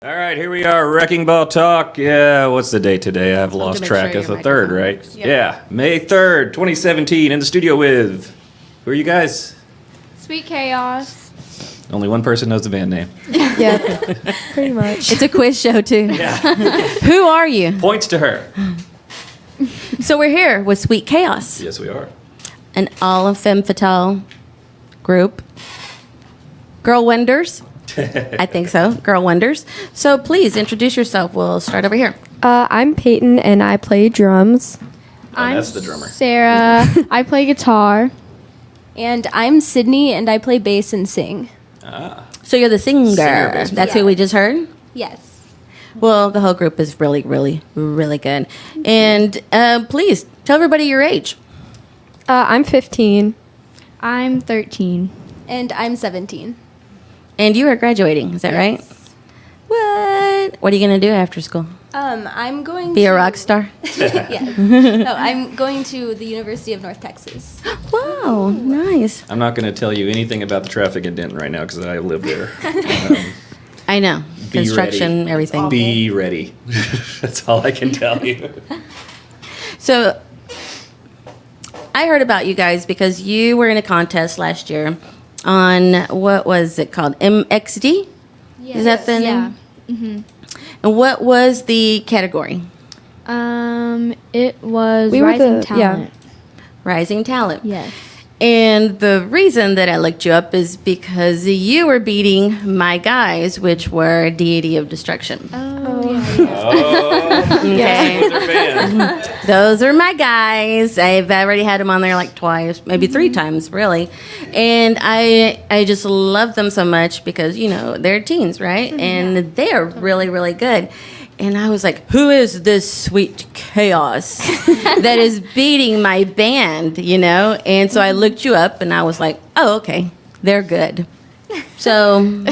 All right, here we are, Wrecking Ball Talk. Yeah, what's the date today? I've lost make track. sure It's the your 3rd, microphone right? works. Yep. Yeah, May 3rd, 2017, in the studio with... Who are you guys? Sweet Chaos. Only one person knows the band name. Yeah, pretty much. It's a quiz show, too. Yeah. Who are you? Points to her. So we're here with Sweet Chaos, Yes, we are. an all femme fatale group. Girl Wonders? I think so. Girl Wonders. So please introduce yourself. We'll start over here. I'm Peyton, and I play drums. Oh, that's the drummer. Sarah. I play guitar. And I'm Sydney, and I play bass and sing. Ah. So you're the singer. Singer, That's who we just heard? Yes. Well, the whole group is really, really, really good. And please tell everybody your age. I'm 15. I'm 13. And I'm 17. And you are graduating. Is that right? What? What are you going to do after school? I'm going Be to... a rock star? Yes. No, I'm going to the University of North Texas. Wow, nice. I'm not going to tell you anything about the traffic in Denton right now because I live there. I know. Be Construction, ready. everything. Be ready. That's all I can tell you. So I heard about you guys because you were in a contest last year on, what was it called? MXD? Yes. Is that the name? And what was the category? It was We were Rising the- Talent. Rising Talent. Yes. And the reason that I looked you up is because you were beating my guys, which were Deity of Destruction. Oh, yeah. Oh, Okay. those are fans. Those are my guys. I've already had them on there like twice, maybe 3 times, really. And I just love them so much because, you know, they're teens, right? And they're really, really good. And I was like, who is this Sweet Chaos that is beating my band, you know? And so I looked you up and I was like, oh, okay, they're good. So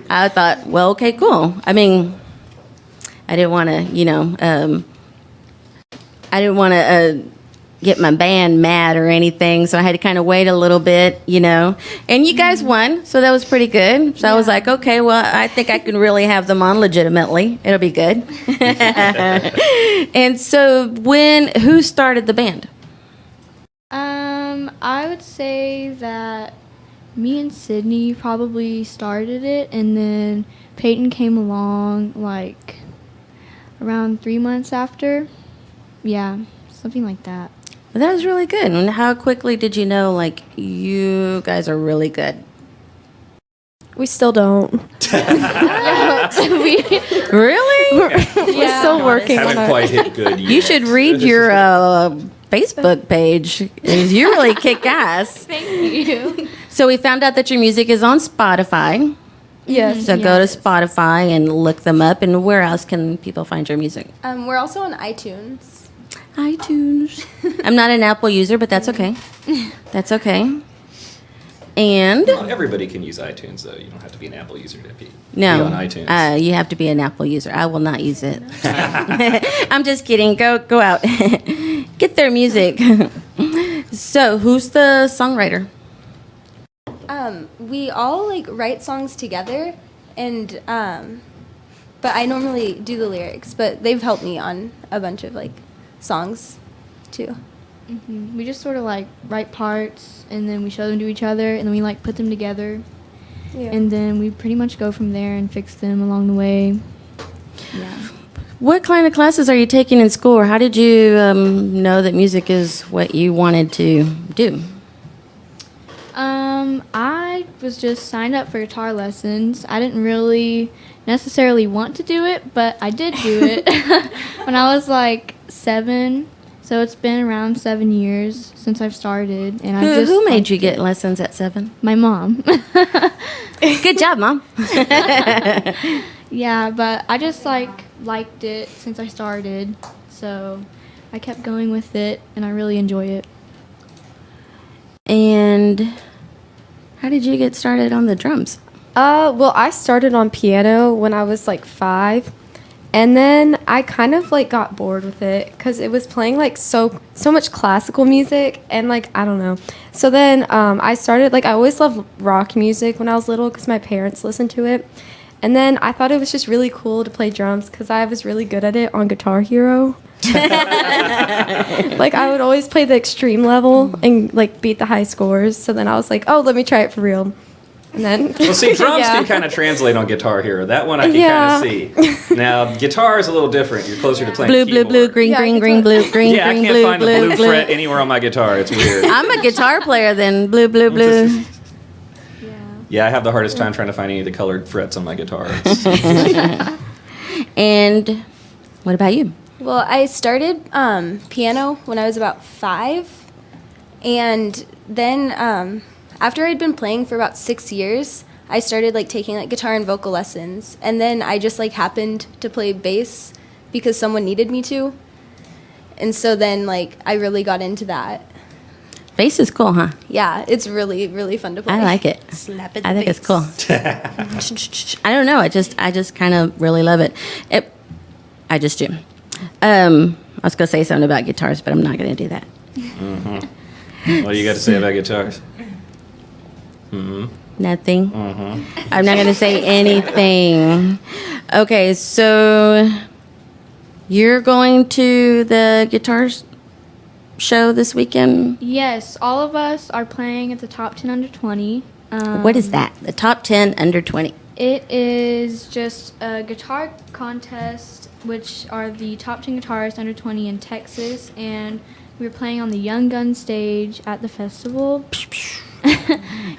I thought, well, okay, cool. I mean, I didn't want to, you know, I didn't want to get my band mad or anything, so I had to kind of wait a little bit, you know. And you guys won, so that was pretty good. So I was like, okay, well, I think I can really have them on legitimately. It'll be good. And so who started the band? I would say that me and Sydney probably started it, and then Peyton came along like around 3 months after. Yeah, something like that. Well, that was really good. And how quickly did you know, like, you guys are really good? We still don't. Really? We're still working on Haven't our... quite hit good yet. You should read your Facebook page. You really kick ass. Thank you. So we found out that your music is on Spotify. Yes. So go to Spotify and look them up. And where else can people find your music? We're also on iTunes. iTunes. I'm not an Apple user, but that's okay. That's okay. And Not everybody can use iTunes, though. You don't have to be an Apple user to be no, on iTunes. You have to be an Apple user. I will not use it. I'm just kidding. Go out. Get their music. So who's the songwriter? We all like write songs together, and but I normally do the lyrics, but they've helped me on a bunch of like songs too. We just sort of like write parts, and then we show them to each other, and then we like put them together, Yeah. and then we pretty much go from there and fix them along the way. Yeah. What kind of classes are you taking in school, or how did you know that music is what you wanted to do? I was just signed up for guitar lessons. I didn't really necessarily want to do it, but I did do it when I was like 7. So it's been around 7 years since I've started, and Who made you get lessons at 7? My mom. Good job, Mom. Yeah, but I just liked it since I started, so I kept going with it, and I really enjoy it. And how did you get started on the drums? Well, I started on piano when I was like 5. And then I kind of like got bored with it because it was playing like so much classical music and like I don't know. So then I started like I always loved rock music when I was little because my parents listened to it. And then I thought it was just really cool to play drums because I was really good at it on Guitar Hero. Like I would always play the extreme level and like beat the high scores. So then I was like, oh, let me try it for real. And then Well, see, drums Yeah. can kind of translate on Guitar Hero. That one I can Yeah. kind of see. Now, guitar is a little different. You're closer to playing Blue, blue, blue, keyboard. green, Yeah, green, green, blue, green, Yeah, I green, can't blue, find the blue, blue blue. fret anywhere on my guitar. It's weird. I'm a guitar player then. Blue, blue, blue. Yeah, I have the hardest time trying to find any of the colored frets on my guitar. And what about you? Well, I started piano when I was about 5, and then after I'd been playing for about 6 years, I started like taking like guitar and vocal lessons, and then I just like happened to play bass because someone needed me to, and so then like I really got into that. Bass is cool, huh? Yeah, it's really really fun to play. I like it. Slap it. I think it's cool. I don't know. I just kind of really love it. I just do. I was gonna say something about guitars, but I'm not gonna do that. What do you got to say about guitars? Nothing. I'm not gonna say anything. Okay, so you're going to the guitar show this weekend. Yes, all of us are playing at the top 10 under 20. What is that? The top 10 under 20. It is just a guitar contest, which are the top 10 guitarists under 20 in Texas, and we're playing on the Young Gun stage at the festival.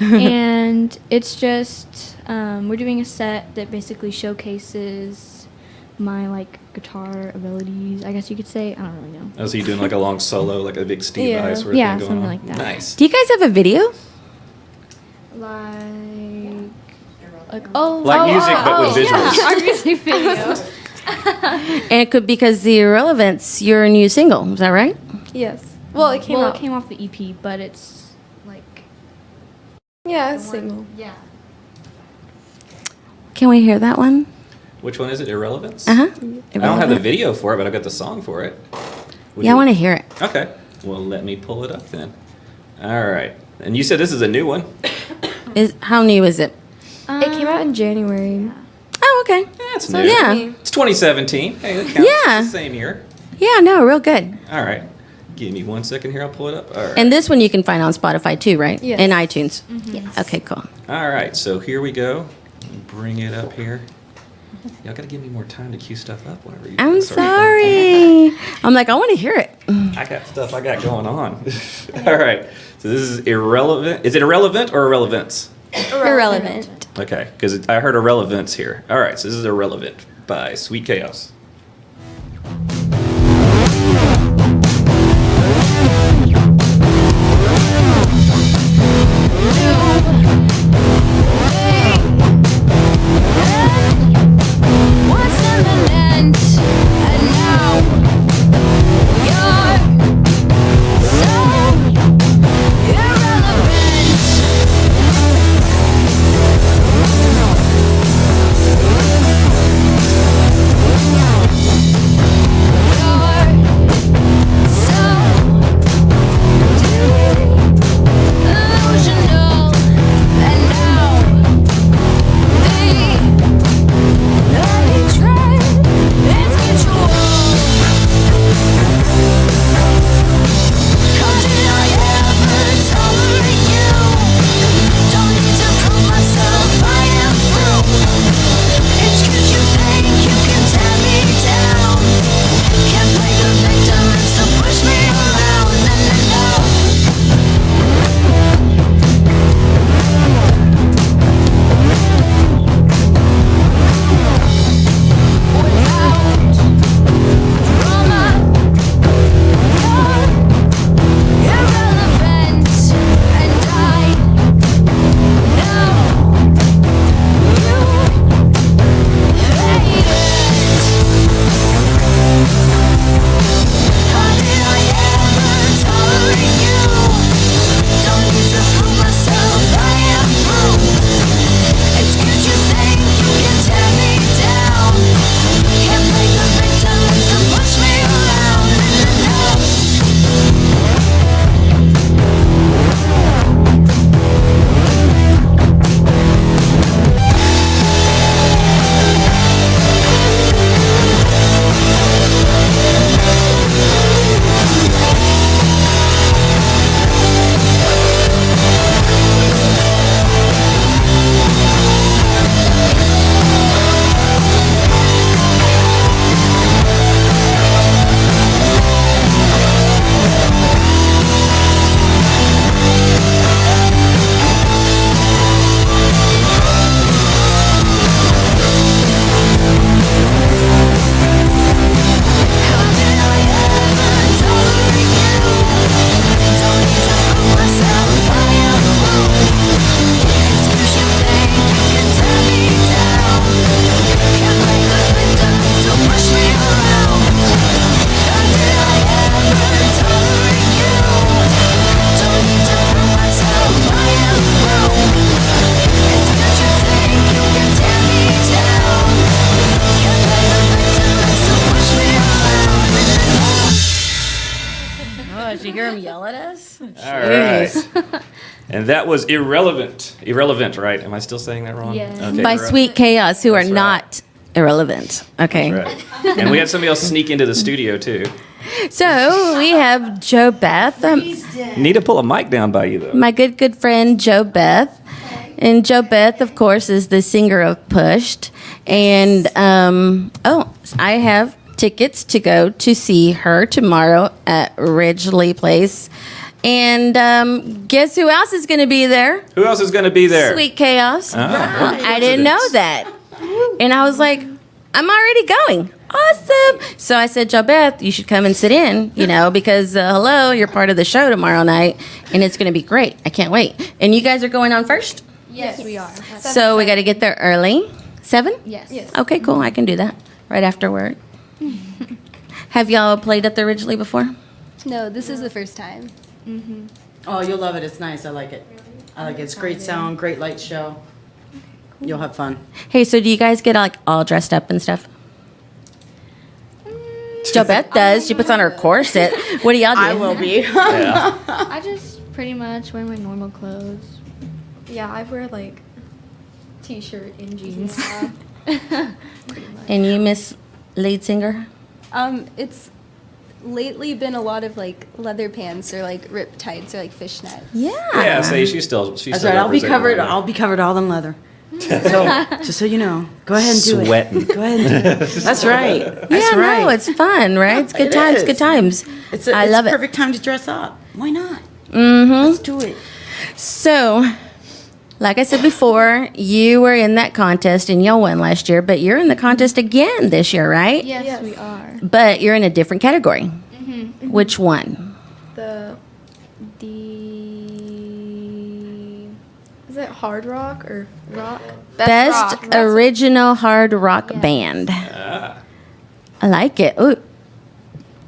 And it's just, we're doing a set that basically showcases my like guitar abilities, I guess you could say. I don't really know. Oh, so you doing like a long solo, like a big Steve Yeah. Vai sort of Yeah, thing going something on? like that. Nice. Do you guys have a video? Like music, but with visuals. Our music video. And it could because the Irrelevance, your new single. Is that right? yes. Well, it came Well, out. it came off the EP, but it's like Yeah, it's single. yeah. Can we hear that one? Which one is it? Irrelevance? Uh huh. I don't have the video for it, but I've got the song for it. Would Yeah, I you- want to hear it. Okay. Well, let me pull it up then. All right. And you said this is a new one. How new is it? It came out in January. Oh, okay. That's So new. Yeah. It's 2017. Hey, that counts. Yeah. It's the same year. Yeah, no, real good. All right. Give me 1 second here. I'll pull it up. All right. And this one you can find on Spotify too, right? Yes. And iTunes. Yes. Okay, cool. All right. So here we go. Bring it up here. Y'all got to give me more time to cue stuff up whenever you I'm start sorry. I'm like, I want to hear it. I got stuff I got going on. All right. So this is irrelevant. Is it irrelevant or irrelevance? Irrelevant. Okay, because I heard irrelevance here. All right, so this is Irrelevant by Sweet Chaos. Once in the end, and now you're so irrelevant. hear him yell at us? All right. And that was irrelevant. Irrelevant, right? Am I still saying that wrong? Yeah. Okay, By Sweet Chaos, who are That's right. not irrelevant. Okay. Right. And we had somebody else sneak into the studio, too. So we have Jo Beth, Need to pull a mic down by you, though. my good friend Jo Beth. And Jo Beth, of course, is the singer of Pushed. And, I have tickets to go to see her tomorrow at Ridgely Place. And guess who else is going to be there? Who else is going to be there? Sweet Chaos. Ah, I didn't know that. And I was like, I'm already going. Awesome. So I said, Jo Beth, you should come and sit in, because, hello, you're part of the show tomorrow night, and it's going to be great. I can't wait. And you guys are going on first? Yes, we are. So we got to get there early. 7? Yes. Okay, cool. I can do that right after work. Have y'all played at the Ridgely before? No, this is the first time. Oh, you'll love it. It's nice. I like it. I like it. It's great sound, great light show. You'll have fun. Hey, so do you guys get all dressed up and stuff? Jo Beth does. She puts on her corset. What do y'all do? I will be. Yeah. I just pretty much wear my normal clothes. Yeah, I wear like t-shirt and jeans. And you, Miss Lead Singer? It's lately been a lot of like leather pants or like rip tights or like fishnets. Yeah. Yeah, say she's still That's still right. I'll be representing covered. right. I'll be covered all in leather. So, just so you know, go ahead and do Sweating. it. Go ahead and do it. That's right. That's Yeah, right. no, it's fun, right? It's good It times, is. good times. I love it's it. perfect time to dress up. Why not? Mm-hmm. Let's do it. So, like I said before, you were in that contest and y'all won last year, but you're in the contest again this year, right? Yes, we are. But you're in a different category. Which one? the is it hard rock or rock? Best rock. original hard rock band. Ah. I like it. Ooh,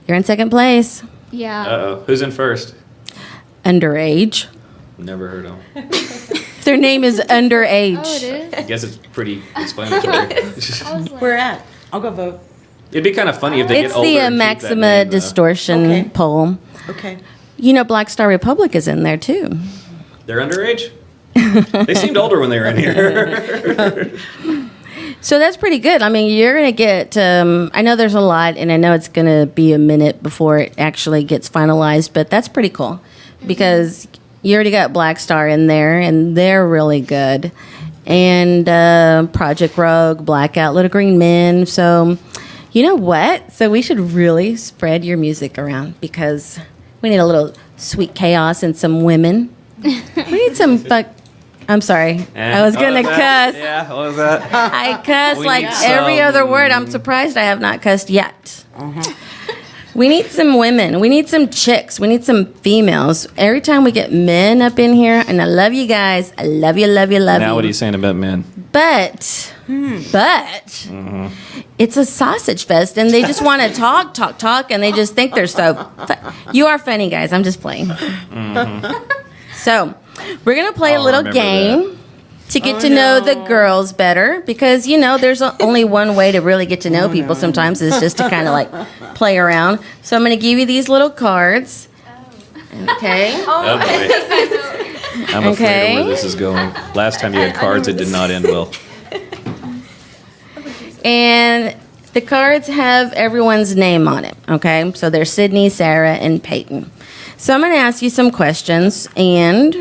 you're in second place. Yeah. Uh-oh. Who's in first? Underage. Never heard of them. Their name is Underage. Oh, it is? I guess it's pretty explanatory. I was like, Where at? I'll go vote. It'd be kind of funny if they It's get older the and keep that Maxima name, though. Distortion Okay. poll. Okay. Black Star Republic is in there too. They're underage? They seemed older when they were in here. So that's pretty good. I mean, you're going to get, I know there's a lot, and I know it's going to be a minute before it actually gets finalized, but that's pretty cool because you already got Black Star in there, and they're really good. And Project Rogue, Blackout, Little Green Men. So, you know what? So we should really spread your music around because we need a little Sweet Chaos and some women. We need some I'm sorry. I was going to cuss. Yeah, what was that? I cuss We like need every some- other word. I'm surprised I have not cussed yet. We need some women. We need some chicks. We need some females. Every time we get men up in here, and I love you guys. I love you, love you, love Now you. what are you saying about men? But it's a sausage fest, and they just want to talk, and they just think they're so. You are funny, guys. I'm just playing. So we're gonna play a I'll little remember game to get to know the girls better, because there's only one way to really get to know people. Sometimes is just to kind of like play around. So I'm gonna give you these little cards. Okay. Oh boy. I'm afraid Okay. of where this is going. Last time you had cards, it did not end well. And the cards have everyone's name on it, okay? So there's Sydney, Sarah, and Peyton. So I'm going to ask you some questions, and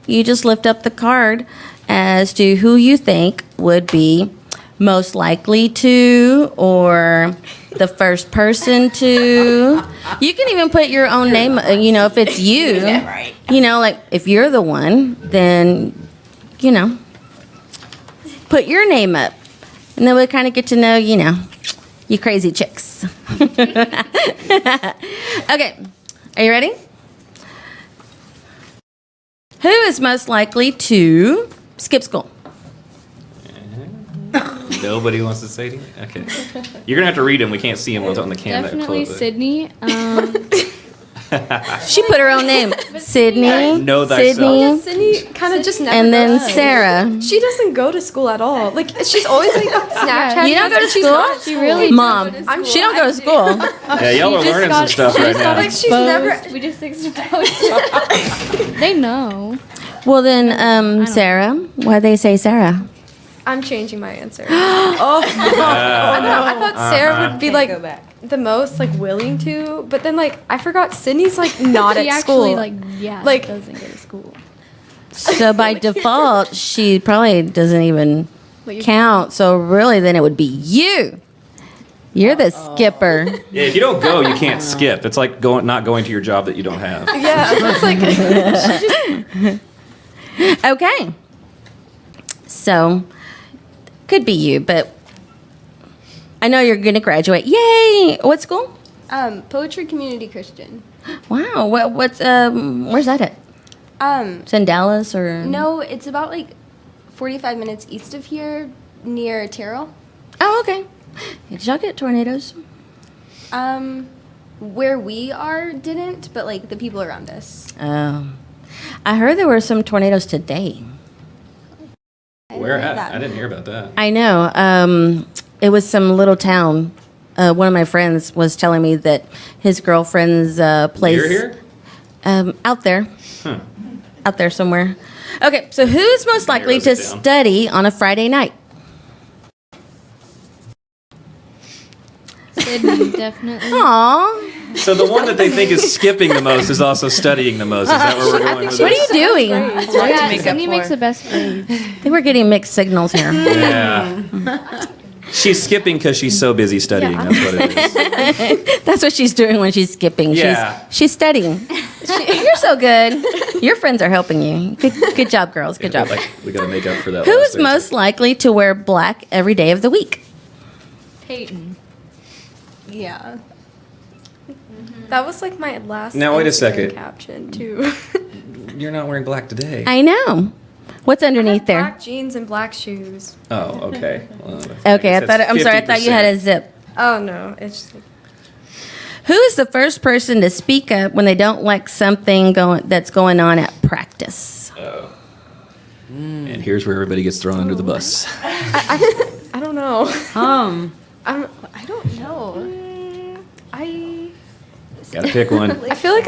you just lift up the card as to who you think would be most likely to, or the first person to. You can even put your own name, if it's you. Like if you're the one, then, put your name up. And then we'll kind of get to know, you crazy chicks. Okay, are you ready? Who is most likely to skip school? Nobody wants to say anything? Okay. You're going to have to read them. We can't see them on the camera. Definitely close. Sydney. She put her own name. Sydney. Know thyself. Sydney. Sydney kind of just never And then does. Sarah. She doesn't go to school at all. Like she's always like Snapchat. You don't go to She's school? not at She really Mom, I'm she don't go to school. Yeah, y'all are learning some stuff right now. Like she's never. We just exposed. They know. Well then, Sarah. Why they say Sarah? I'm changing my answer. I thought Sarah would be like the most like willing to, but then like I forgot Sydney's like not She at actually school. like doesn't go to school. So by default, she probably doesn't even But you're- count. So really, then it would be you. You're the skipper. Yeah, if you don't go, you can't skip. It's like not going to your job that you don't have. Yeah, that's like Okay. So could be you, but I know you're going to graduate. Yay! What school? Poetry Community Christian. Wow. What's where's that at? It's in Dallas or No, it's about like 45 minutes east of here, near Terrell. Oh, okay. Did y'all get tornadoes? Where we are didn't, but like the people around us. I heard there were some tornadoes today. I Where heard at? that. I didn't hear about that. I know. It was some little town. One of my friends was telling me that his girlfriend's place. You're here? Out there. Huh. Out there somewhere. Okay, so who's most likely Narrows to it down. study on a Friday night? Sydney, definitely. Aw. So the one that they think is skipping the most is also studying the most. Is that where we're going with What are this? you doing? Yeah, Sydney makes the best grades. I think we're getting mixed signals here. Yeah. She's skipping because she's so busy studying. That's what it is. That's what she's doing when she's skipping. Yeah. She's studying. You're so good. Your friends are helping you. Good job, girls. Good job. We got to make up for that. Who's last Thursday. most likely to wear black every day of the week? Peyton. Yeah. that was like my last. Now, wait a Instagram second. Caption too. You're not wearing black today. I know. What's underneath there? Black jeans and black shoes. Oh, okay. Well, Okay, I guess thought. that's I'm sorry. I thought you had a 50%. zip. Oh no, it's just like, Who is the first person to speak up when they don't like something that's going on at practice? And here's where everybody gets thrown under the bus. I don't know. I don't know. Got to pick one. I feel like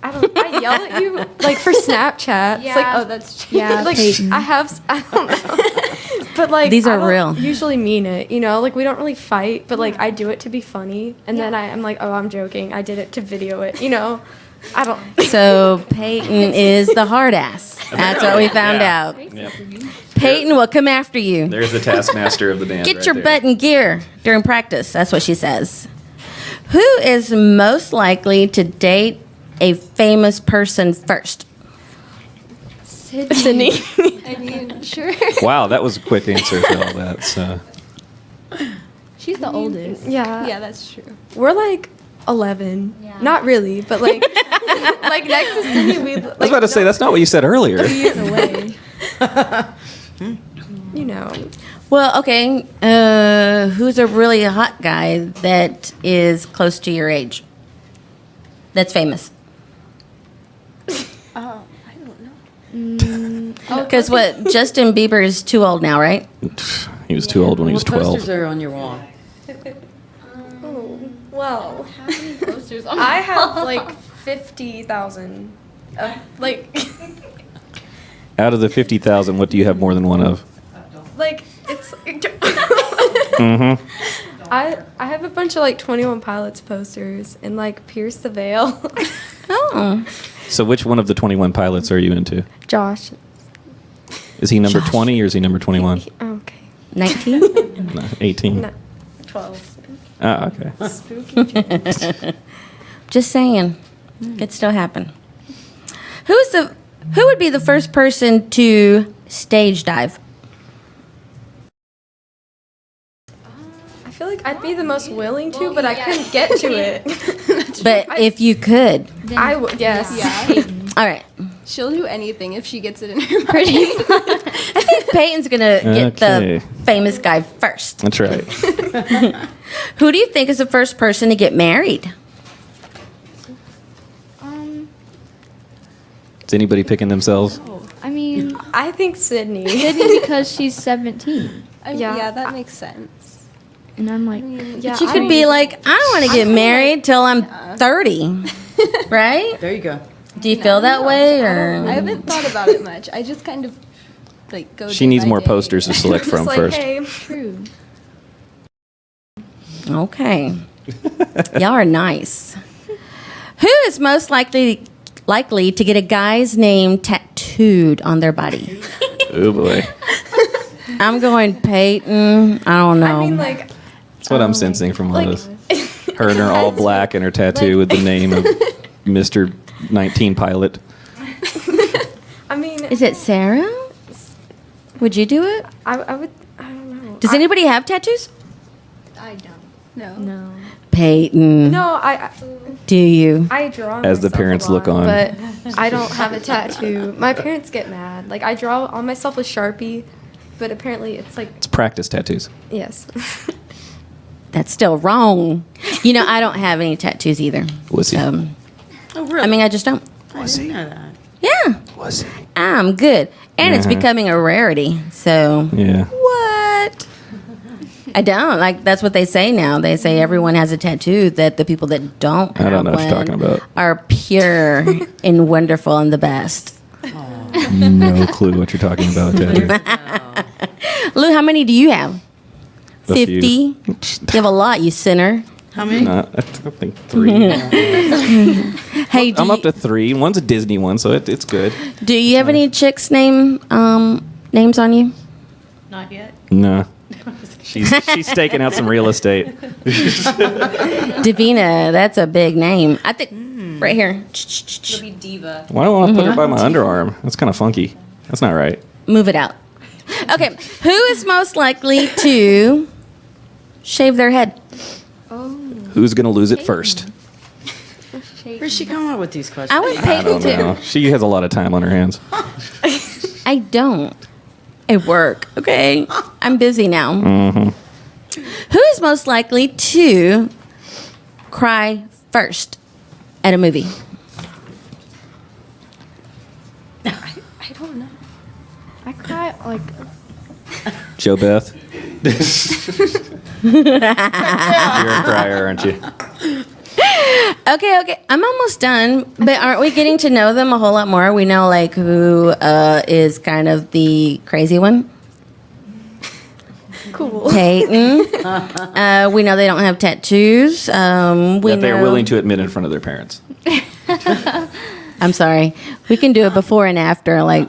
I yell at you like for Snapchat. It's like, Yeah. Oh, that's true. Yeah, like Peyton. I don't know. But like These are I don't real. usually mean it, you know? Like we don't really fight, but like I do it to be funny and then I'm like, "Oh, I'm joking. I did it to video it." You know? I don't So Peyton is the hard ass. That's what we found Yeah. out. Yep. Peyton will come after you. There's the taskmaster of the band. Get right your there. butt in gear during practice. That's what she says. Who is most likely to date a famous person first? Sydney. I mean, sure. Wow, that was a quick answer to all that. So. She's the oldest. Yeah. Yeah, that's true. We're like 11. Yeah. Not really, but like like next to Sydney we I was about to say, that's not what you said earlier. years away. You know. Well, okay. Who's a really hot guy that is close to your age? That's famous. Oh, I don't know. Because what? Justin Bieber is too old now, right? He was too old when he was What posters 12. are on your wall? Oh, well, How many posters on I have like 50,000. Like Out of the 50,000, what do you have more than one of? like it's Mm-hmm. I have a bunch of like 21 Pilots posters and like Pierce the Veil. Oh. So which one of the 21 pilots are you into? Josh. Is he number 20 or is he number 21? Okay. 19? No, 18. No, 12. Ah, okay. Spooky. Just saying. Could still happen. Who would be the first person to stage dive? I feel like I'd be the most willing to, but I couldn't get to it. But if you could. I would, yes. Yeah. All right. She'll do anything if she gets it in her Pretty. I think Peyton's going to get Okay. the famous guy first. That's right. Who do you think is the first person to get married? Is anybody picking themselves? I mean, I think Sydney. Sydney because she's 17. Yeah, that makes sense. And I'm like, Yeah, She I could don't- be like, I don't want to get married till I'm 30. Right? There you go. Do you feel that way? I Or haven't thought about it much. I just kind of like go. She day needs by more day. posters to select Just from like, first. hey, true. Okay. Y'all are nice. Who is most likely to get a guy's name tattooed on their body? Oh boy. I'm going Peyton. I don't know. I mean, like, That's what I'm sensing from all like, this. Her in her all black and her tattoo with the name of Mr. 19 Pilot. I mean, Is it Sarah? Would you do it? I would, I don't know. Does anybody have tattoos? I don't. No. No. Peyton. No, Do you? I draw As the myself a parents look lot, on. but I don't have a tattoo. My parents get mad. Like I draw on myself with Sharpie, but apparently it's like It's practice tattoos. yes. That's still wrong. You know, I don't have any tattoos either. Wussy. Oh, really? I mean, I just don't. I didn't know that. Yeah, Wussy. I'm good. And it's becoming a rarity. So, Yeah. what? I don't. Like, that's what they say now. They say everyone has a tattoo, that the people that don't I don't know have what you're one talking about. are pure and wonderful and the best. No clue what you're talking about, Teddy. Lou, how many do you have? A 50? few. You have a lot, you sinner. How many? Not, I think 3. Hey, I'm up to 3. One's a Disney one, so it's good. do you have any chicks' names on you? Not yet. No. She's staking out some real estate. Davina, that's a big name. I think right here. It'll be Diva. Why don't I put her by my underarm? That's kind of funky. That's not right. Move it out. Okay, who is most likely to shave their head? Who's going to lose it first? Where's she coming up with these questions? I would I pay don't know. She has a lot of time on her hands. I don't. At work, okay? I'm busy now. Who is most likely to cry first at a movie? I don't know. I cry like Jo Beth. You're a crier, aren't you? Okay. I'm almost done, but aren't we getting to know them a whole lot more? We know like who is kind of the crazy one. Cool. Peyton. We know they don't have tattoos. We That they're know- willing to admit in front of their parents. I'm sorry. We can do it before and after, like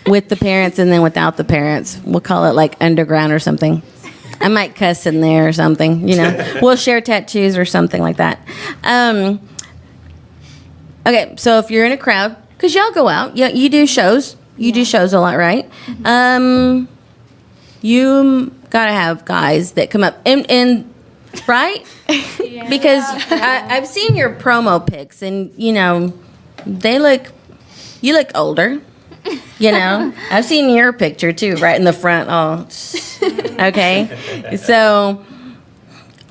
with the parents and then without the parents. We'll call it like underground or something. I might cuss in there or something, you know. We'll share tattoos or something like that. Okay, so if you're in a crowd, because y'all go out, you do shows. You do shows a lot, right? You gotta have guys that come up and right? Because I've seen your promo pics, and you know you look older. You know, I've seen your picture too, right in the front. Oh, okay. So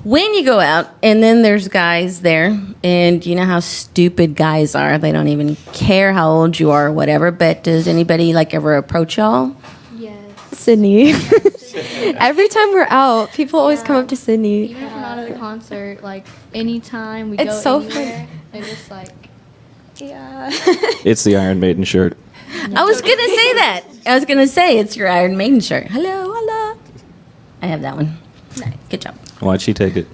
when you go out, and then there's guys there, and you know how stupid guys are. They don't even care how old you are or whatever. But does anybody like ever approach y'all? yes. Sydney. Every time we're out, people always come up to Sydney. Even if we're not at a concert, like anytime we It's go so anywhere, they're just like Yeah. It's the Iron Maiden shirt. I was gonna say that. I was gonna say it's your Iron Maiden shirt. Hello. I have that one. Nice. Good job. Why'd she take it?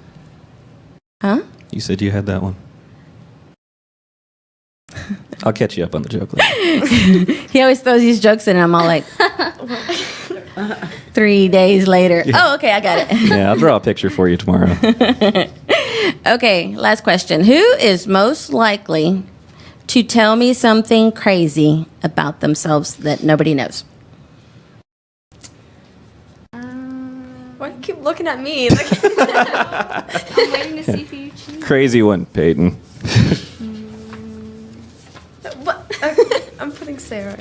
Huh? You said you had that one. I'll catch you up on the joke later. He always throws these jokes in, and I'm all like, 3 days later. Oh, okay, I got it. Yeah, I'll draw a picture for you tomorrow. Okay, last question. Who is most likely to tell me something crazy about themselves that nobody knows? Why do you keep looking at me? Like, I'm waiting to see who you choose. Crazy one, Peyton. what? Okay, I'm putting Sarah.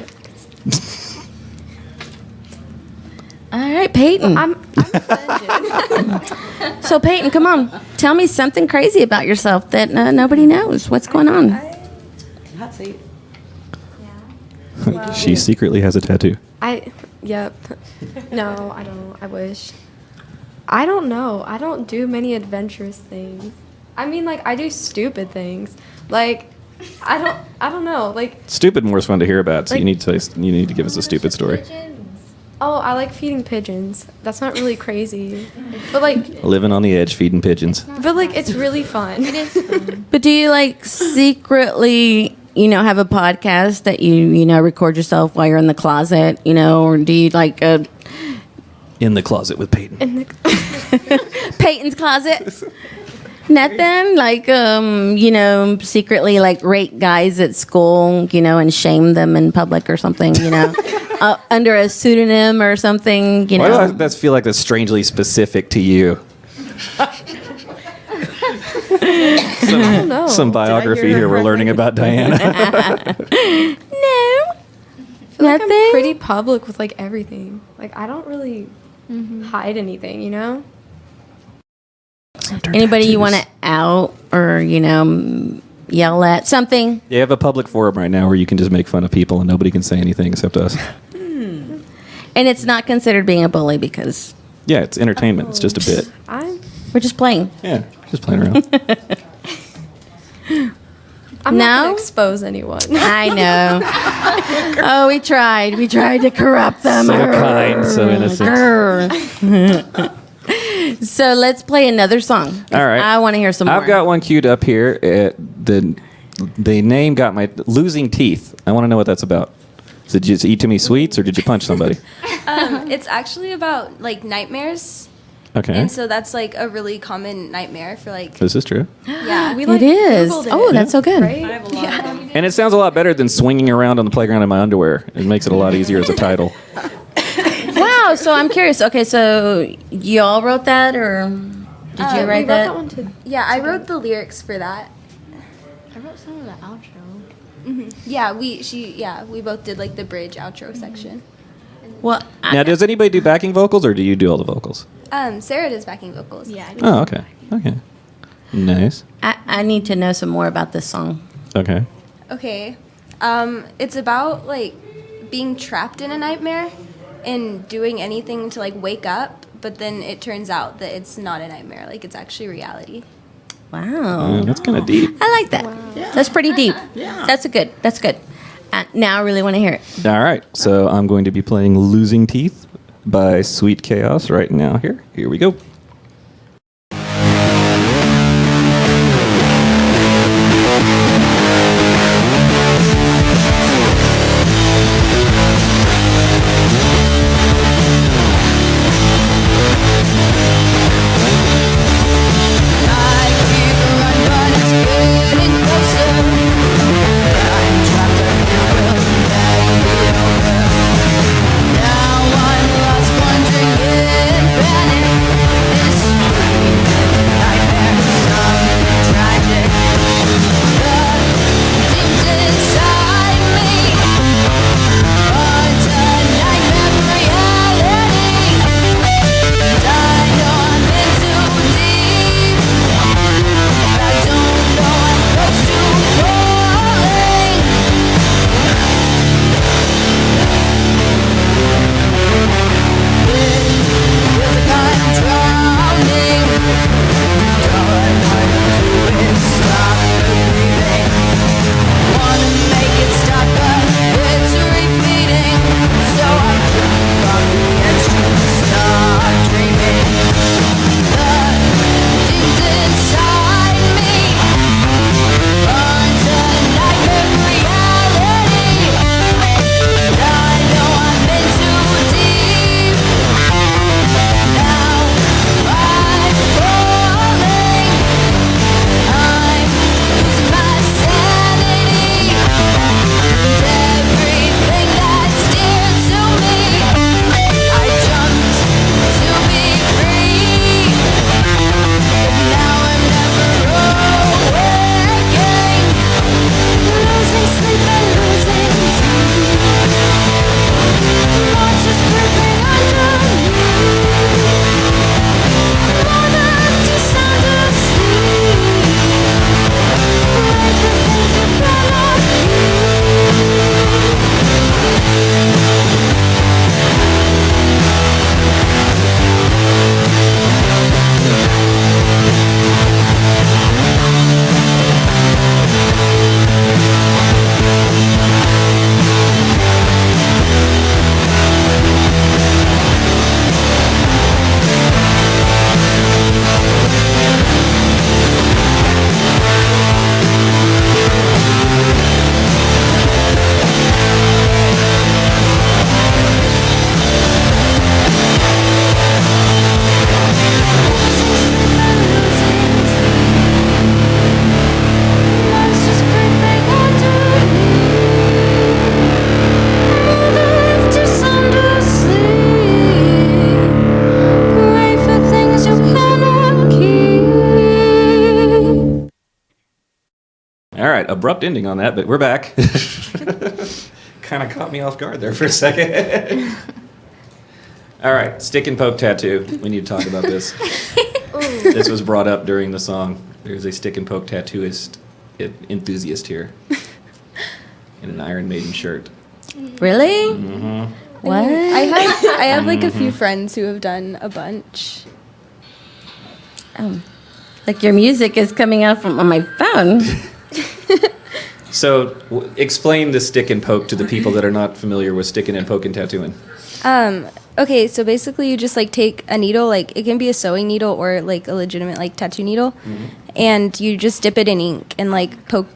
All right, Peyton. I'm offended. So, Peyton, come on. Tell me something crazy about yourself that nobody knows. What's going on? Hot seat. She secretly has a tattoo. Yep. No, I don't. I wish. I don't know. I don't do many adventurous things. I mean, like, I do stupid things. Like, I don't know. Like, Stupid more is fun to hear about, so Like- you need to give us a stupid story. oh, I like feeding pigeons. That's not really crazy. But like, Living on the edge, feeding pigeons. it's really fun. It is fun. But do you like secretly, have a podcast that you record yourself while you're in the closet, or do you like In the closet with Peyton. Peyton's closet? Nothing like secretly like rate guys at school, and shame them in public or something, under a pseudonym or something, Why does that feel like that's strangely specific to you? I don't know. Some biography here we're learning about Diana. No. I feel like Nothing? I'm pretty public with like everything. Like, I don't really hide anything, Anybody you want to out or yell at something? You have a public forum right now where you can just make fun of people and nobody can say anything except us. And it's not considered being a bully because Yeah, it's entertainment. It's just a bit. we're just playing. Yeah, just playing around. I'm not No? gonna expose anyone. I know. Oh, we tried. We tried to corrupt them. So kind, so innocent. Grr. So let's play another song. All right. I want to hear some more. I've got one queued up here. The name got my losing teeth. I want to know what that's about. Did you just eat too many sweets or did you punch somebody? It's actually about like nightmares, Okay. and so that's like a really common nightmare for like This is true. yeah. We It is. Googled Oh, it, that's so good. right? And it sounds a lot better than swinging around on the playground in my underwear. It makes it a lot easier as a title. Wow. So I'm curious. Okay, so y'all wrote that or did you We write wrote that? that one too. Yeah, I wrote the lyrics for that. I wrote some of the outro. Yeah, we both did like the bridge outro section. Well, Now, does anybody do backing vocals or do you do all the vocals? Sarah does backing vocals. Yeah. Oh, okay. Okay. Nice. I need to know some more about this song. Okay. Okay. It's about like being trapped in a nightmare and doing anything to like wake up, but then it turns out that it's not a nightmare. Like it's actually reality. Wow. That's kind of deep. I like that. That's pretty deep. That's good. That's good. Now I really want to hear it. All right. So I'm going to be playing Losing Teeth by Sweet Chaos right now. Here we go. Now I'm lost, wondering in panic. All right, abrupt ending on that, but we're back. Kind of caught me off guard there for a second. All right, stick and poke tattoo. We need to talk about this. This was brought up during the song. There's a stick and poke tattooist enthusiast here in an Iron Maiden shirt. Really? Mm-hmm. What? I have like a few friends who have done a bunch. Oh. Like your music is coming out from on my phone. So, explain the stick and poke to the people that are not familiar with sticking and poking tattooing. Okay, so basically you just like take a needle, like it can be a sewing needle or like a legitimate like tattoo needle, and you just dip it in ink and like poke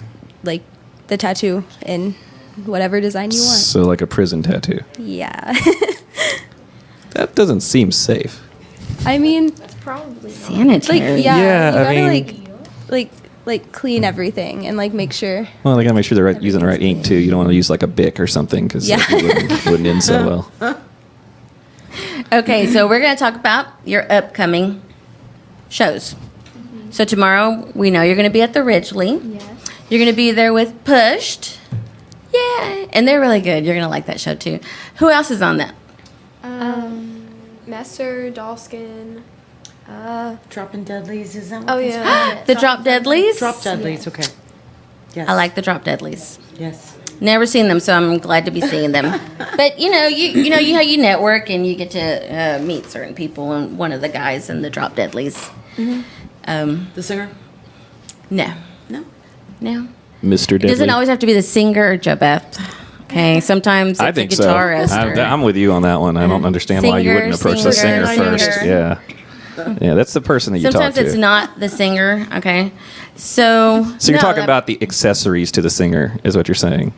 like the tattoo in whatever design you want. So, like a prison tattoo. Yeah. That doesn't seem safe. I mean, Probably. Sanitary. like yeah, you I gotta mean- like clean everything and like make sure. Well, they gotta make sure they're using the right ink too. You don't want to use like a Bic or something because Yeah. it wouldn't end so well. Okay, so we're going to talk about your upcoming shows. So tomorrow, we know you're going to be at the Ridgely. Yes. You're going to be there with Pushed. Yeah, and they're really good. You're going to like that show too. Who else is on that? Messer, Dollskin. Dropping Deadlies, is that what Oh it's yeah. The Drop Deadlies? Drop Deadlies, okay. Yes. I like the Drop Deadlies. Yes. Never seen them, so I'm glad to be seeing them. But you know how you network and you get to meet certain people, and one of the guys in the Drop Deadlies. The singer? No, No. no. Mr. It Deadly. doesn't always have to be the singer or Jo Beth. Okay, sometimes it's I think a so. guitarist. I'm with you on that one. I don't understand why you Singer, wouldn't approach the singer singer. first. Yeah. Yeah, that's the person that you Sometimes talk to. it's not the singer. Okay, so So you're no, talking that- about the accessories to the singer, is what you're saying,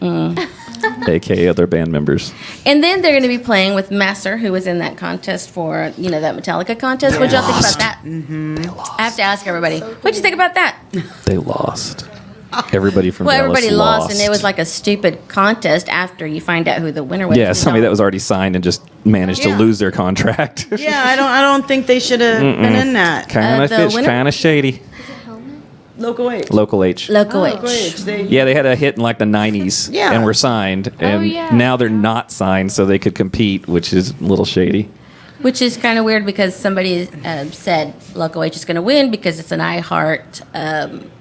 aka other band members. And then they're going to be playing with Masser, who was in that contest for that Metallica contest. What'd y'all think about that? They lost. I have to ask everybody. What'd you think about that? They lost. Everybody from Well, Dallas everybody lost, and it was like a stupid contest after you find out who the winner was. yeah, You somebody know? that was already signed and just managed to Yeah. lose their contract. Yeah, I don't think they should have been in that. kind of the fish, winner- kind of shady. Local H. Local H. Local Local H. H. They, Yeah, they had a hit in like the 90s Yeah. and were signed, and yeah. now they're not signed so they could compete, which is a little shady. Which is kind of weird because somebody said Local H is going to win because it's an iHeart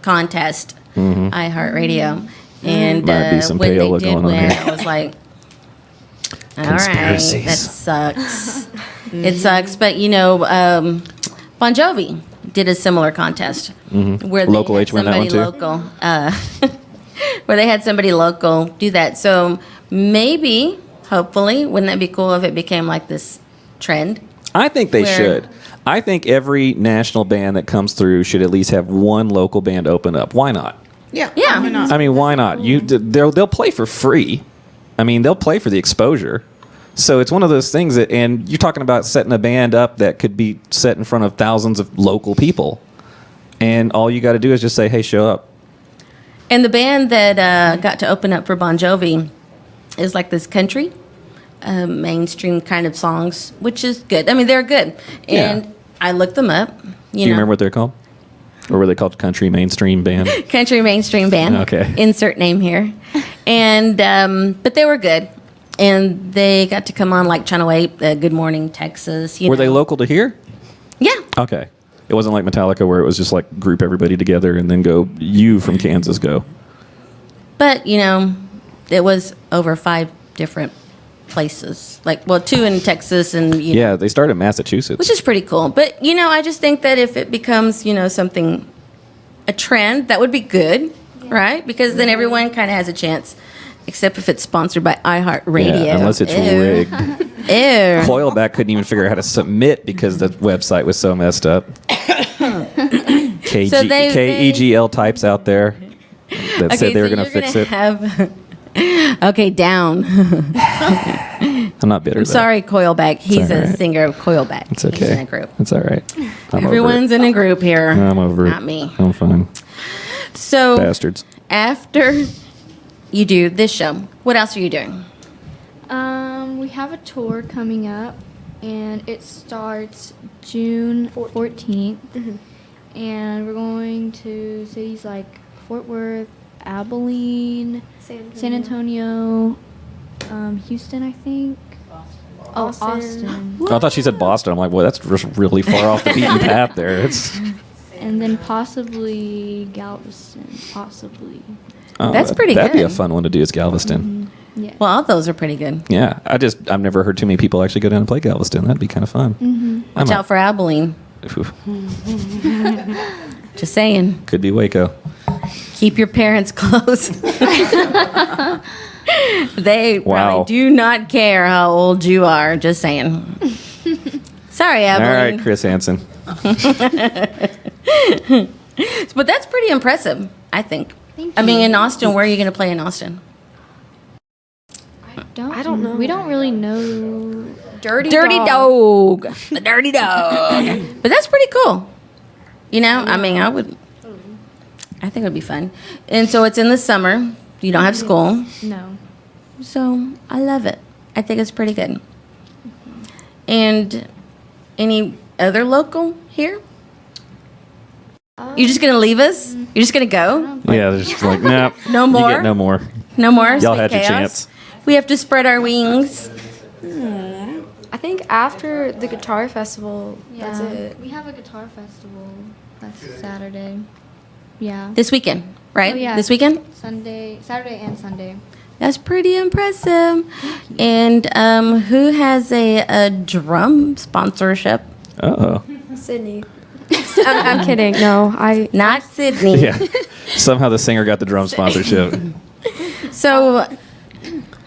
contest, iHeart Radio. And Might be some when they payola did going on win, here. I was like, all right, Conspiracies. that sucks. It sucks. But, Bon Jovi did a similar contest where they Local had H won that one somebody too? local, where they had somebody local do that. So maybe, hopefully, wouldn't that be cool if it became like this trend? I think they Where- should. I think every national band that comes through should at least have one local band open up. Why not? yeah. Yeah. Why not? I mean, why not? They'll play for free. I mean, they'll play for the exposure. So it's one of those things that, and you're talking about setting a band up that could be set in front of thousands of local people, and all you got to do is just say, "Hey, show up." And the band that got to open up for Bon Jovi is like this country, mainstream kind of songs, which is good. I mean, they're good. And Yeah. I looked them up. Do you remember what they're called? Or were they called country mainstream band? Country mainstream band. Okay. Insert name here. And, but they were good. And they got to come on like Channel 8, Good Morning Texas. Were they local to here? Yeah. Okay. It wasn't like Metallica where it was just like group everybody together and then go, you from Kansas go. But, it was over 5 different places. 2 in Texas and, Yeah, they started in Massachusetts. which is pretty cool. But I just think that if it becomes something, a trend, that would be good, right? Because then everyone kind of has a chance, except if it's sponsored by iHeartRadio. Yeah, unless it's Ew. rigged. Ew. Coilback couldn't even figure out how to submit because the website was so messed up. So they- KEGL types out there that said they were going to fix it. Okay, down. I'm not bitter. I'm though. sorry, Coilback. He's all a right. singer of Coilback. It's okay. He's in a group. It's all right. I'm Everyone's in a group here. over it. I'm over it. Not me. I'm fine. So Bastards. after you do this show, what else are you doing? We have a tour coming up, and it starts June 14th. And we're going to cities like Fort Worth, Abilene, San Antonio, Houston, I think. Oh, Austin. I thought she said Boston. I'm like, boy, that's just really far off the beaten path there. It's And then possibly Galveston, possibly. That's pretty That'd be a good. fun one to do. Is Galveston? Yeah. Well, all those are pretty good. Yeah, I've never heard too many people actually go down and play Galveston. That'd be kind of fun. Watch out for Abilene. Just saying. Could be Waco. Keep your parents close. They Wow. probably do not care how old you are. Just saying. Sorry, All Abilene. right, Chris Hansen. But that's pretty impressive, I think. Thank I mean, you. in Austin, where are you going to play in Austin? I don't know. We don't really know. Dirty dog. The dirty dog. But that's pretty cool. You know, I mean, I think it would be fun. And so it's in the summer. You don't have school. No. So I love it. I think it's pretty good. And any other local here? You're just going to leave us? You're just going to go? Yeah, they're just like, no, No You more? get no more. No more? Y'all Sweet had your chaos? chance. We have to spread our wings. I think after the guitar festival, that's Yeah. it. We have a guitar festival. That's Saturday. Yeah. This weekend, right? Oh, yeah. This weekend? Saturday and Sunday. That's pretty impressive. And who has a drum sponsorship? Uh-oh. Sydney. I'm kidding. No, Not Sydney. Yeah. Somehow the singer got the drum sponsorship. So,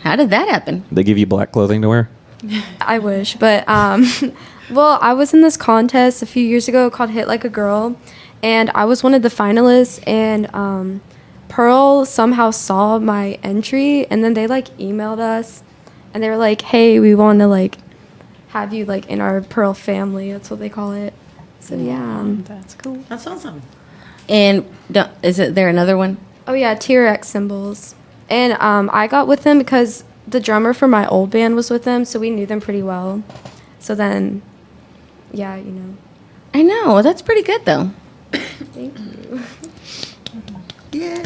how did that happen? They give you black clothing to wear? I wish, but well, I was in this contest a few years ago called Hit Like a Girl, and I was one of the finalists. And Pearl somehow saw my entry, and then they like emailed us, and they were like, "Hey, we want to like have you like in our Pearl family." That's what they call it. So yeah. That's cool. That's awesome. And is there another one? Oh yeah, T-Rex Symbols. And I got with them because the drummer for my old band was with them, so we knew them pretty well. So then, yeah, you know. I know. That's pretty good, though. Thank you. Yay.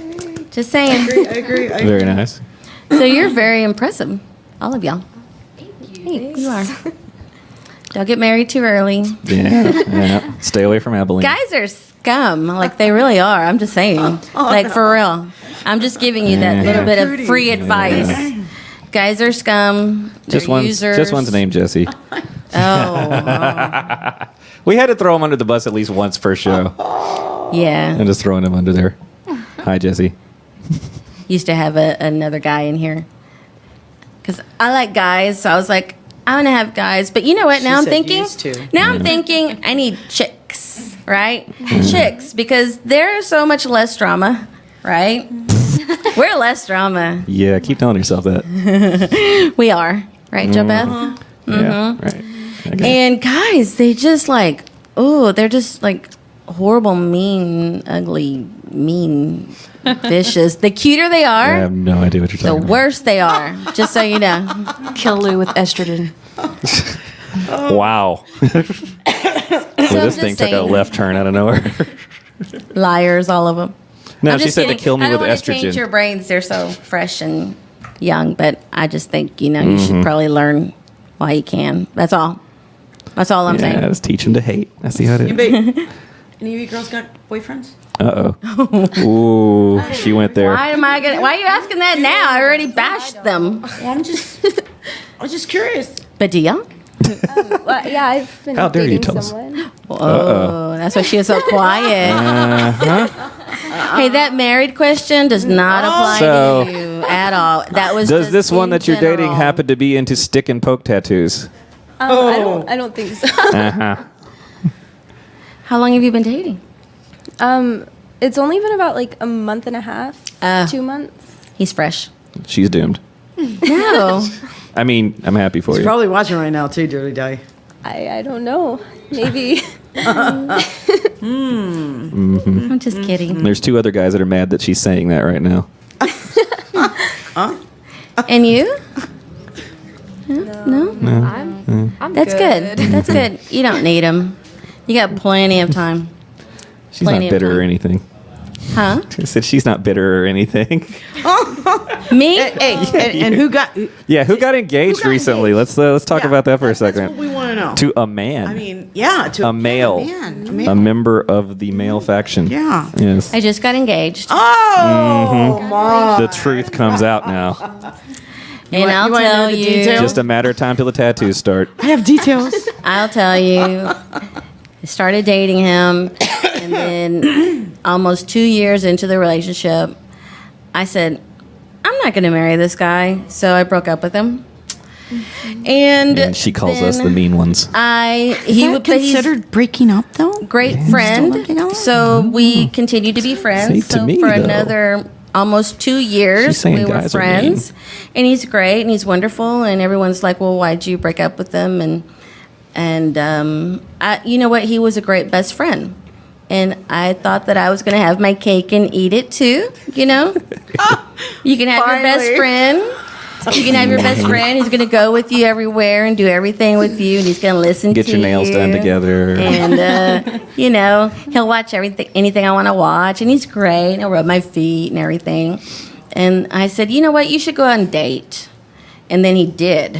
Just saying. I agree. Very nice. So you're very impressive, all of y'all. Thanks. You are. Don't get married too early. Yeah. Stay away from Abilene. Guys are scum. Like, they really are. I'm just saying. Like, for real. I'm just giving you that little bit of free advice. Guys are scum. Just They're users. Just one's named Jesse. Oh. We had to throw him under the bus at least once per show. Yeah. And just throwing him under there. Hi, Jesse. Used to have another guy in here. Because I like guys. So I was like, I'm going to have guys. But you know what? She Now I'm said thinking. used to. Now I'm thinking I need chicks, right? Chicks. Because they're so much less drama, right? We're less drama. Yeah, keep telling yourself that. We are. Right, Jo Beth? Yeah, right. Okay. And guys, they just like, oh, they're just like horrible, mean, ugly, mean, vicious. The cuter they I are, have no idea what you're the talking about. worse they are. Just so you know. Kill Lou with estrogen. Wow. Well, this just thing took a saying. left turn out of nowhere. Liars, all of them. No, I'm she just said to kidding. kill me I with don't want to change your estrogen. brains. They're so fresh and young, but I just think, you know, you should probably learn while you can. That's all. That's all I'm Yeah, saying. just teach him to hate. I see how it is. Anybody, any of you girls got boyfriends? Uh-oh. Ooh, she went there. Why are you asking that now? I already bashed them. Well, I was just curious. But do y'all? Well, yeah, I've been How dare you dating tell us? someone. Oh, that's why she was so quiet. Hey, that married question does not apply So- to you at all. That was Does just this one in that you're dating general. happen to be into stick and poke tattoos? I don't think so. Uh-huh. How long have you been dating? It's only been about like a month and a half, 2 months. He's fresh. She's doomed. No, I mean, I'm happy for He's you. probably watching right now too, Dirty Day. I don't know. Maybe. I'm just kidding. There's two other guys that are mad that she's saying that right now. And you? No? I'm That's good. That's good. You don't need him. You got plenty of time. She's Plenty not of bitter or time. anything. Huh? I said she's not bitter or anything. Me? Hey, and who got? Yeah, who got engaged recently? Let's talk about that for a second. That's what we want to know. To a man. I mean, yeah, to a male. man. A member of the male faction. Yeah. Yes. I just got engaged. Oh, my. The truth comes out now. And I'll you wanna tell know the you. details? Just a matter of time till the tattoos start. I have details. I'll tell you. I started dating him, and then almost 2 years into the relationship, I said, I'm not going to marry this guy. So I broke up with him. And she calls then us the mean ones. He would considered breaking up though. Great Still friend. looking at it? So we continued to be friends. Safe to So me, for though. another almost 2 She's years, saying we were guys are friends. And he's great and he's wonderful. And everyone's like, well, why'd you break up with him? And you know what? He was a great best friend. And I thought that I was going to have my cake and eat it too, you know? You can have your best friend. You can have your best friend. He's going to go with you everywhere and do everything with you, and he's going to listen Get to your nails you. done together. And you know, he'll watch anything I want to watch, and he's great. And he'll rub my feet and everything. And I said, you know what? You should go out and date. And then he did.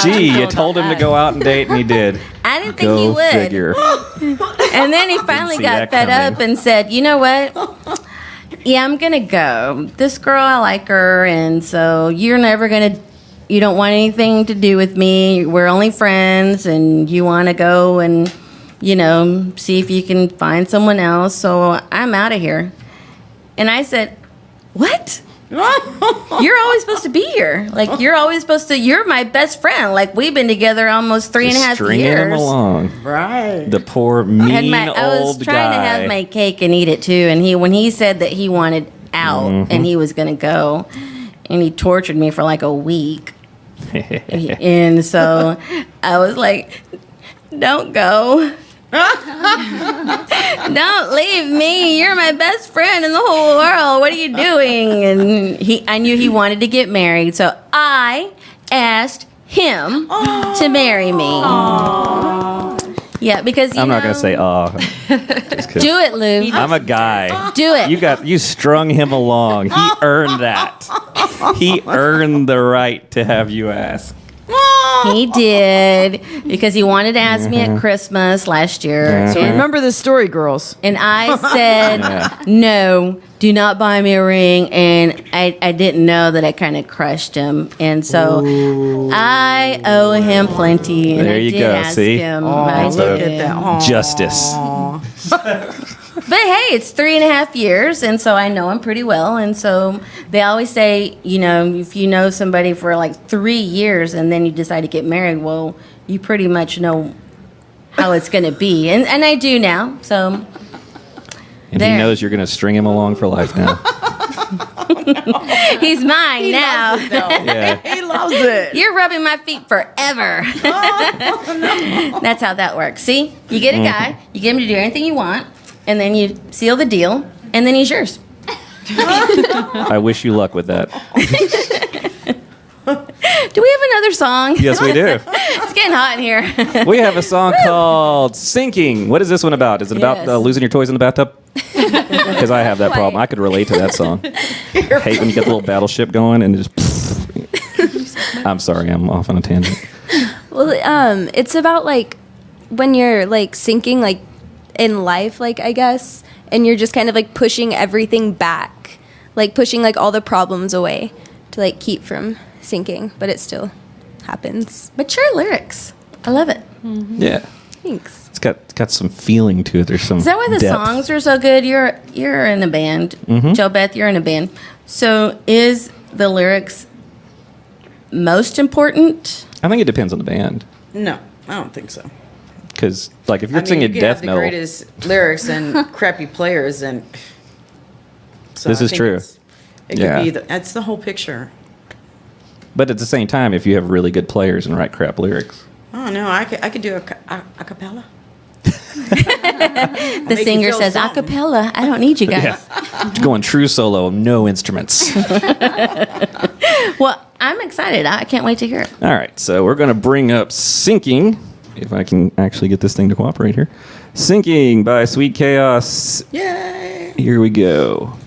Gee, you told him to go out and date, and he did. I didn't think Go he would. figure. And then he finally see got that fed coming. up and said, you know what? Yeah, I'm going to go. This girl, I like her, and so you don't want anything to do with me. We're only friends, and you want to go and, you know, see if you can find someone else, so I'm out of here. And I said, what? You're always supposed to be here. Like, you're my best friend. Like, we've been together almost 3.5 Stringing years. him along. Right. The poor mean I was old trying guy. to have my cake and eat it too. And when he said that he wanted out and he was going to go, and he tortured me for like a week. And so I was like, don't go. Don't leave me. You're my best friend in the whole world. What are you doing? And I knew he wanted to get married, so I asked him to marry me. Yeah, because I'm not going to say do it, Lou. I'm a guy. Do it. You strung him along. He earned that. He earned the right to have you ask. He did, because he wanted to ask me at Christmas last year. So remember this story, girls. And I said, no, do not buy me a ring. And I didn't know that I kind of crushed him. And so I owe him plenty. And There I you did go, ask see? him. Oh, I look did. at that. Aw. Justice. But hey, it's 3.5 years, and so I know him pretty well. And so they always say, you know, if you know somebody for like 3 years and then you decide to get married, well, you pretty much know how it's going to be. And I do now. So And There. he knows you're going to string him along for life now. he's mine now. Yeah. He loves it. You're rubbing my feet forever. That's how that works. See, you get a guy, you get him to do anything you want, and then you seal the deal, and then he's yours. I wish you luck with that. Do we have another song? Yes, we do. It's getting hot in here. We have a song called Sinking. What is this one about? Is it about Yes. losing your toys in the bathtub? Because I have that problem. I could relate to that song. Hate when you get the little battleship going and it just. I'm sorry, I'm off on a tangent. Well, it's about like when you're like sinking like in life, like I guess, and you're just kind of like pushing everything back, like pushing like all the problems away to like keep from sinking, but it still happens. Mature lyrics. I love it. Yeah. Thanks. It's got some feeling to it. There's some Is that why the depth. songs are so good? You're in a band. Mm-hmm. Jo Beth, you're in a band. So is the lyrics most important? I think it depends on the band. No, I don't think so. Because, like, if you're I mean, singing you can death have the metal, greatest lyrics and crappy players, and so This I is think true. It Yeah. could be that's the whole picture. but at the same time, if you have really good players and write crap lyrics, Oh no, I could do a cappella. The Make you singer feel says a something. cappella. I don't need you guys. going true solo, no instruments. Well, I'm excited. I can't wait to hear it. All right, so we're going to bring up Sinking, if I can actually get this thing to cooperate here. Sinking by Sweet Chaos. Yeah. Here we go.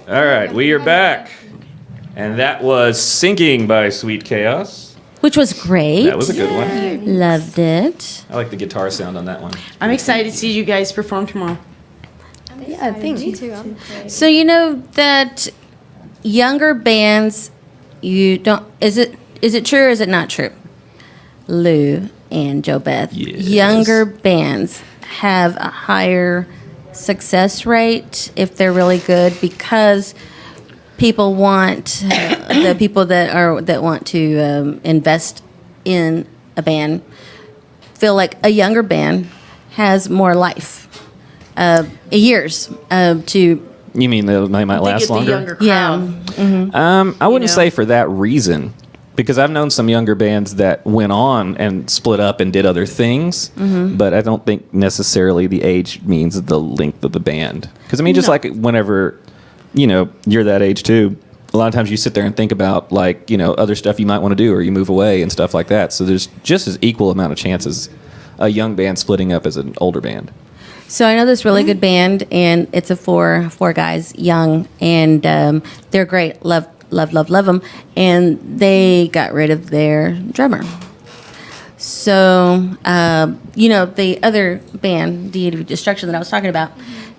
All right, we are back. And that was Sinking by Sweet Chaos. Which was great. That was a good one. Loved it. I like the guitar sound on that one. I'm excited to see you guys perform tomorrow. Yeah, thank you. too. So you know that younger bands, you don't. Is it true or is it not true? Lou and Jo Beth. Yes. Younger bands have a higher success rate if they're really good because people want the people that want to invest in a band feel like a younger band has more life, years to. You mean they might They last get the longer? younger Yeah. crowd. I wouldn't know? say for that reason, because I've known some younger bands that went on and split up and did other things, but I don't think necessarily the age means the length of the band. Because I mean, just like whenever you're that age too, a lot of times you sit there and think about other stuff you might want to do, or you move away and stuff like that. So there's just as equal amount of chances a young band splitting up as an older band. So I know this really good band, and it's a four guys, young, and they're great. Love them. And they got rid of their drummer. So the other band, Deity of Destruction, that I was talking about,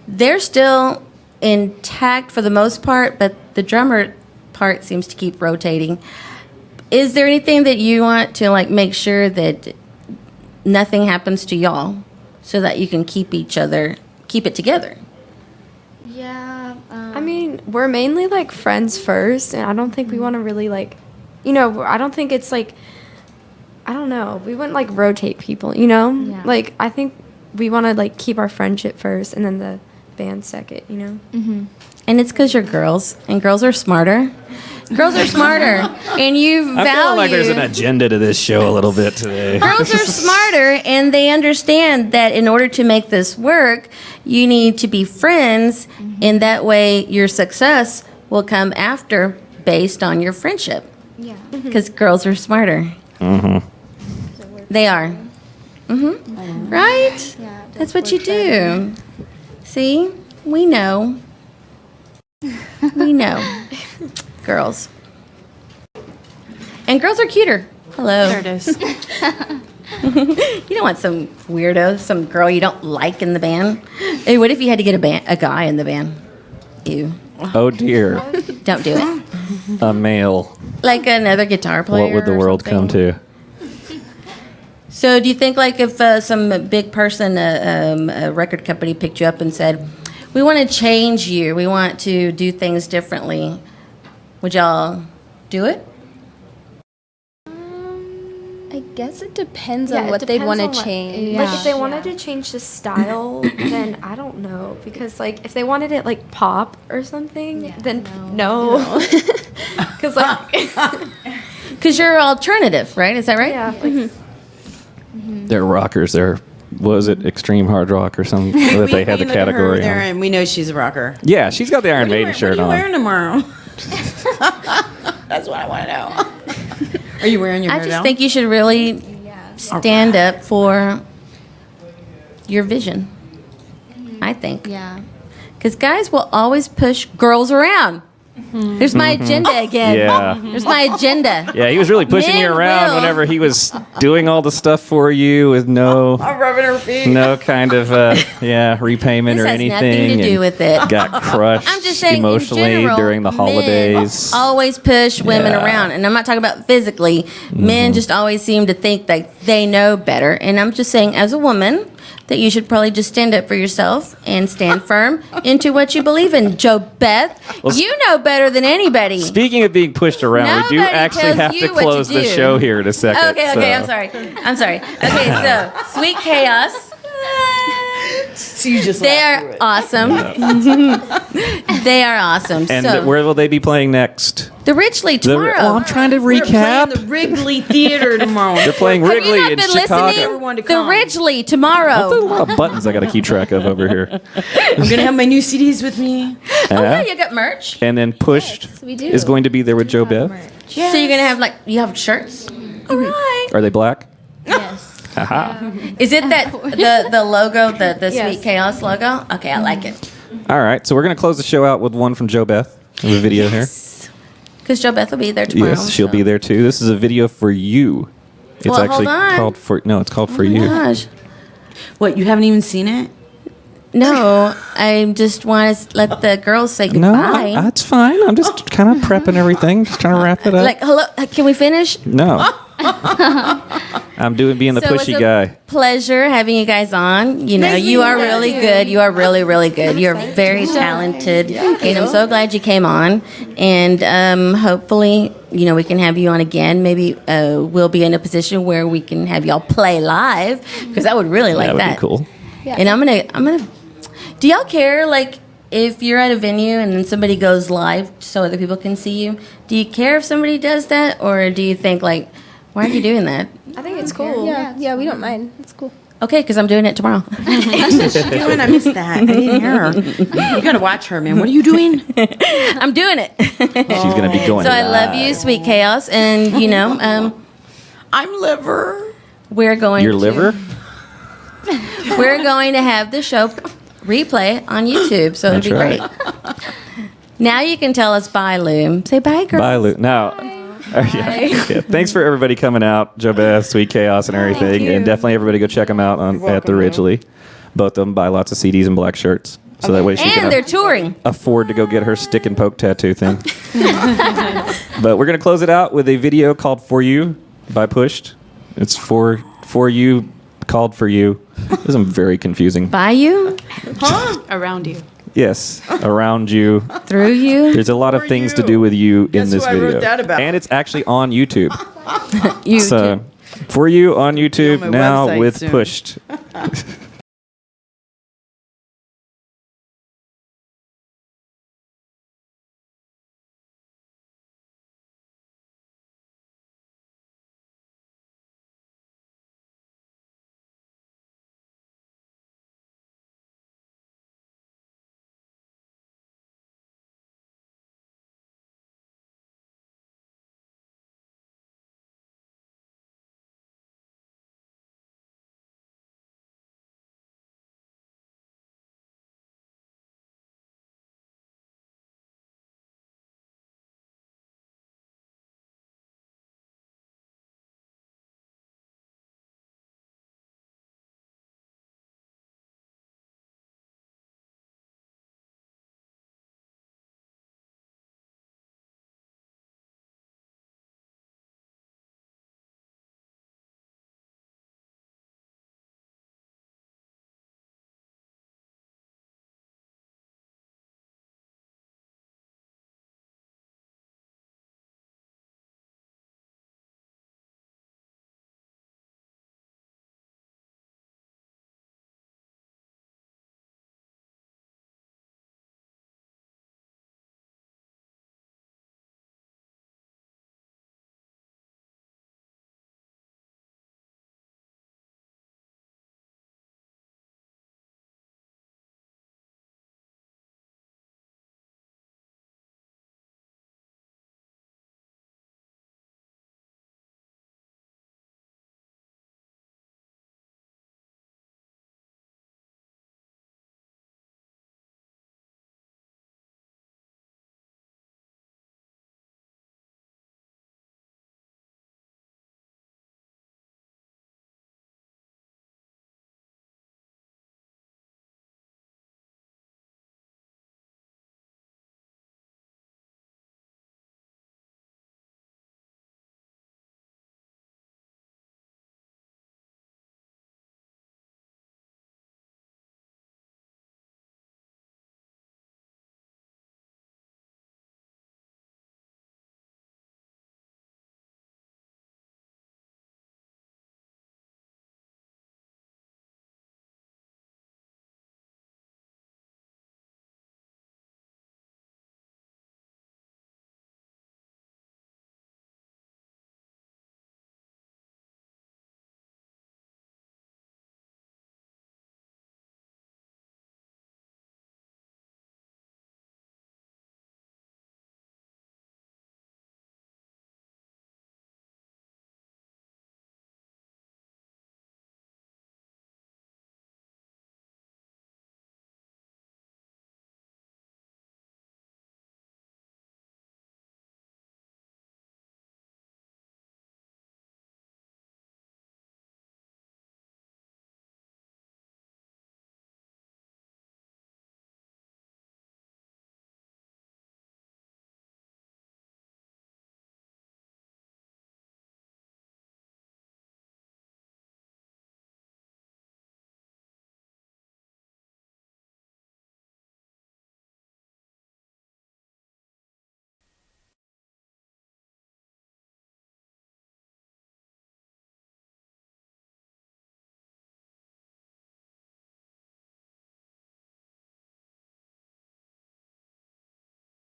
they're still intact for the most part, but the drummer part seems to keep rotating. Is there anything that you want to make sure that nothing happens to y'all, so that you can keep it together? Yeah. I mean, we're mainly friends first, and I don't think we want to really I don't think it's I don't know. We wouldn't rotate people, Yeah. I think we want to keep our friendship first, and then the band second, Mm-hmm. And it's because you're girls, and girls are smarter. Girls are smarter, and you value. I feel like there's an agenda to this show a little bit today. Girls are smarter, and they understand that in order to make this work, you need to be friends, and that way your success will come after based on your friendship. Yeah. Because girls are smarter. They are. Right? Yeah. That's what you do. See? We know. We know. Girls. And girls are cuter. Hello. There it is. You don't want some weirdo, some girl you don't like in the band. Hey, what if you had to get a guy in the band? Ew. Oh dear, Don't do it. a male. Like another guitar player. What would the or world something. come to? So do you think if some big person, a record company picked you up and said, we want to change you, we want to do things differently, would y'all do it? I guess it depends Yeah, on it what they'd want depends to on change. Yeah. if they wanted to change the style, then I don't know, because if they wanted it pop or something, then no. Because Because you're alternative, right? Is that right? yeah, They're rockers. They're was it extreme hard rock or something that they had the We look at her category there, on? and we know she's a rocker. Yeah, she's got the Iron Maiden shirt What are you on. wearing tomorrow? That's what I want to know. Are you wearing your I hair just down? think you should really stand up for your vision. I think. Yeah. Because guys will always push girls around. There's my agenda again. Yeah. There's my agenda. Yeah, he was really pushing you Men around will. whenever he was doing all the stuff for you with no I'm rubbing her feet. kind of repayment This or has anything. nothing to do and with it. Got crushed I'm just saying, emotionally in general, during the holidays. Men always push women Yeah. around, and I'm not talking about physically. Men just always seem to think that they know better, and I'm just saying, as a woman, that you should probably just stand up for yourself and stand firm into what you believe in. Jo Beth, you know better than anybody. Speaking of being pushed around, we do Nobody actually tells have to you what to close the do. show here in a second. Okay, so. I'm sorry. Okay, so Sweet Chaos. So you just They laughed through are it. awesome. They are awesome. And so, where will they be playing next? the Ridgely tomorrow. I'm trying to We're recap. playing the Wrigley Theater tomorrow. They're playing Have Wrigley you not in been Chicago. listening? Everyone to The come. Ridgely That's a tomorrow. lot of buttons I got to keep track of over here. I'm gonna have my new CDs with me. Oh yeah, you got merch. And then Pushed Yes, we do. is going to be there with Jo Beth. So you're gonna have you have shirts. All right. Are they black? Yes. Haha. Is it that the logo, the Yes. Sweet Chaos logo? Okay, I like it. All right, so we're going to close the show out with one from Jo Beth. We have a video here. Because Jo Beth will be there tomorrow. Yes, she'll so. be there too. This is a video for you. It's Well, actually hold on. called for. No, it's called for you. Gosh. What, you haven't even seen it? No, I just want to let the girls say No, goodbye. that's fine. I'm just kind of prepping everything, just trying to wrap it up. like, hello, can we finish? No. I'm being the So pushy it's a guy. Pleasure having you guys on. You know, you are really good. You are really, really good. You're very talented, and I'm so glad you came on. And hopefully, you know, we can have you on again. Maybe we'll be in a position where we can have y'all play live because I would really like That would that. be cool. Yeah. And I'm gonna. Do y'all care, like, if you're at a venue and then somebody goes live so other people can see you? Do you care if somebody does that, or do you think like, why are you doing that? I think it's cool. Yeah, we don't mind. It's cool. Okay, because I'm doing it tomorrow. What's she doing? I missed that. I didn't hear her. You gotta watch her, man. What are you doing? I'm doing it. She's going to be going So I love live. you, Sweet Chaos, and you know, I'm liver. we're going. Your to, liver? We're going to have the show replay on YouTube, so That's it'll be right. great. Now you can tell us bye, Lou. Say bye, girl. Bye, Luke. Now, yeah, thanks for everybody coming out, Jo Beth, Sweet Chaos, and everything. And definitely everybody go check them out at the Ridgely. Both of them buy lots of CDs and black shirts. So that way she And can they're touring. afford to go get her stick and poke tattoo thing. But we're going to close it out with a video called For You by Pushed. It's for you, called for you. This is very confusing. By you, Around you. Yes, around you. through you, There's a lot of For things you. to do with you Guess in this who I wrote video. that about? And it's actually on YouTube. you. So, For You on YouTube my now website with soon. Pushed.